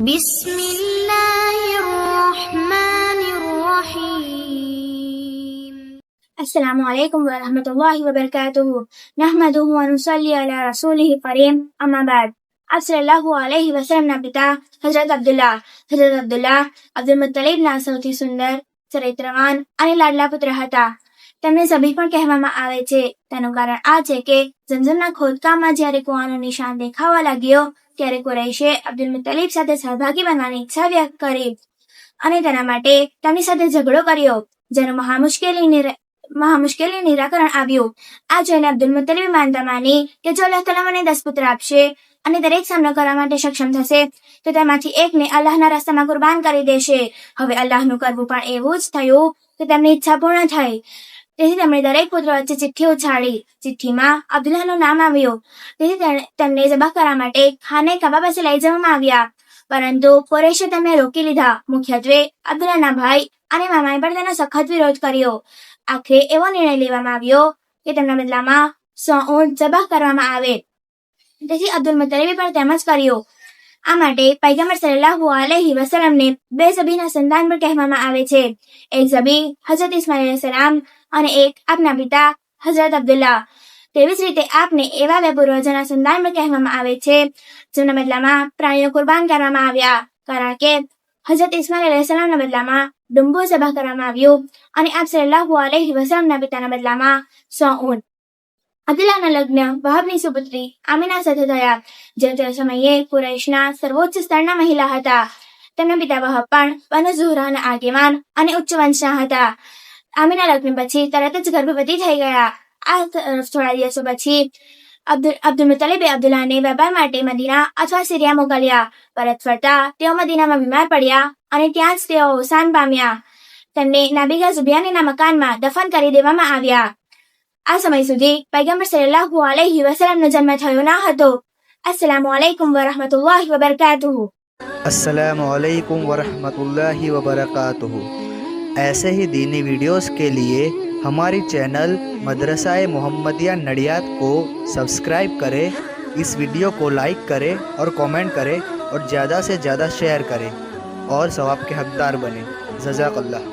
बिस्मिल्लाहिर्रहमानिर्रहीम। अस्सलामु अलैकुम वरहमतुल्लाहि वबरकातुहू। नहमदुहु व नुसल्ली अला रसूलिहि करीम। अम्मा बाद। आप सल्लल्लाहु अलैहि वसल्लमના પિતા હઝરત અબ્દુલ્લાહ અબ્દુલ મુત્તલિબના સૌથી સુંદર, ચરિત્રવાન અને લાડલા પુત્ર હતા. તેમને ઝબી પણ કહેવામાં આવે છે. તેનું કારણ આ છે કે ઝમઝમના ખોદકામમાં જ્યારે કુવાનો નિશાન દેખાવા લાગ્યો ત્યારે કુરૈશે અબ્દુલ મુત્તલિબ સાથે સહભાગી બનવાની ઈચ્છા વ્યક્ત કરી અને તેના માટે તેમની સાથે ઝઘડો કર્યો, જેનું મહામુશ્કેલી નિરાકરણ આવ્યું. આ જોઈને અબ્દુલ મુત્તલિબ માનતા માની કે જો અલ્લાહ તઆલા મને 10 પુત્ર આપશે અને દરેક સામનો કરવા માટે સક્ષમ થશે તો તેમાંથી એકને અલ્લાહના રસ્તામાં કુરબાન કરી દેશે. હવે અલ્લાહનું કરવું પણ એવું જ થયું કે તેમની ઈચ્છા પૂર્ણ થઈ. તેથી તેમણે દરેક પુત્ર વચ્ચે ચિઠ્ઠી ઉછાળી. ચિઠ્ઠીમાં અબ્દુલ્લાહનું નામ આવ્યું. તેથી તેમને ઝબહ કરવા માટે ખાને કાબા પાસે લઈ જવામાં આવ્યા, પરંતુ કુરૈશે તેમને રોકી લીધા. મુખ્યત્વે અબ્દુલ્લાહના ભાઈ અને મામાએ પણ તેનો સખત વિરોધ કર્યો. આખરે એવો નિર્ણય લેવામાં આવ્યો કે તેમના બદલામાં 100 ઊંટ ઝબહ કરવામાં આવે. તેથી અબ્દુલ મુત્તલિબે પણ તેમ જ કર્યું. આ માટે પૈગંબર સલ્લલ્લાહુ અલૈહિ વસલ્લમને 2 ઝબીના સંતાન પણ કહેવામાં આવે છે. એક ઝબી હઝરત ઇસ્માઇલ અલૈહિસ્સલામ અને એક આપના પિતા હઝરત અબ્દુલ્લાહ. તેવી જ રીતે આપને એવા 2 પૂર્વજોના સંતાન પણ કહેવામાં આવે છે જેમના બદલામાં પ્રાણીઓ કુરબાન કરવામાં આવ્યા, કારણ કે હઝરત ઇસ્માઇલ અલૈહિસ્સલામના બદલામાં ડુંબું ઝબહ કરવામાં આવ્યું અને આપ સલ્લલ્લાહુ અલૈહિ વસલ્લમના પિતાના બદલામાં 100 ઊંટ. અબ્દુલ્લાહના લગ્ન વહાબની સુપુત્રી આમિના સાથે થયા, જે તે સમયે કુરૈશના સર્વોચ્ચ સ્તરના મહિલા હતા. તેમના પિતા વહાબ પણ બનુ ઝુહરાના આગેવાન અને ઉચ્ચ વંશના હતા. આમિના લગ્ન પછી તરત જ ગર્ભવતી થઈ ગયા. આ થોડા દિવસો પછી અબ્દુલ મુત્તલિબે અબ્દુલ્લાહને વેપાર માટે મદીના અથવા સિરિયા મોકલ્યા. પરત ફરતા તેઓ મદીનામાં બીમાર પડ્યા અને ત્યાં જ તેઓ અવસાન પામ્યા. તેમને નાબિગા ઝુબિયાનીના મકાનમાં દફન કરી દેવામાં આવ્યા. આ સમય સુધી પૈગંબર સલ્લલ્લાહુ અલૈહિ વસલ્લમનો જન્મ થયો ન હતો. अस्सलामु अलैकुम वरहमतुल्लाहि वबरकातुहू। अस्सलामु अलैकुम वरहमतुल्लाहि वबरकातुहू। ऐसे ही दीनी वीडियोस के लिए हमारी चैनल मदरसा मोहम्मदिया नडियाद को सब्सक्राइब करें, इस वीडियो को लाइक करें और कमेंट करें और ज़्यादा से ज़्यादा शेयर करें और सवाब के हकदार बने। जज़ाकल्लाह।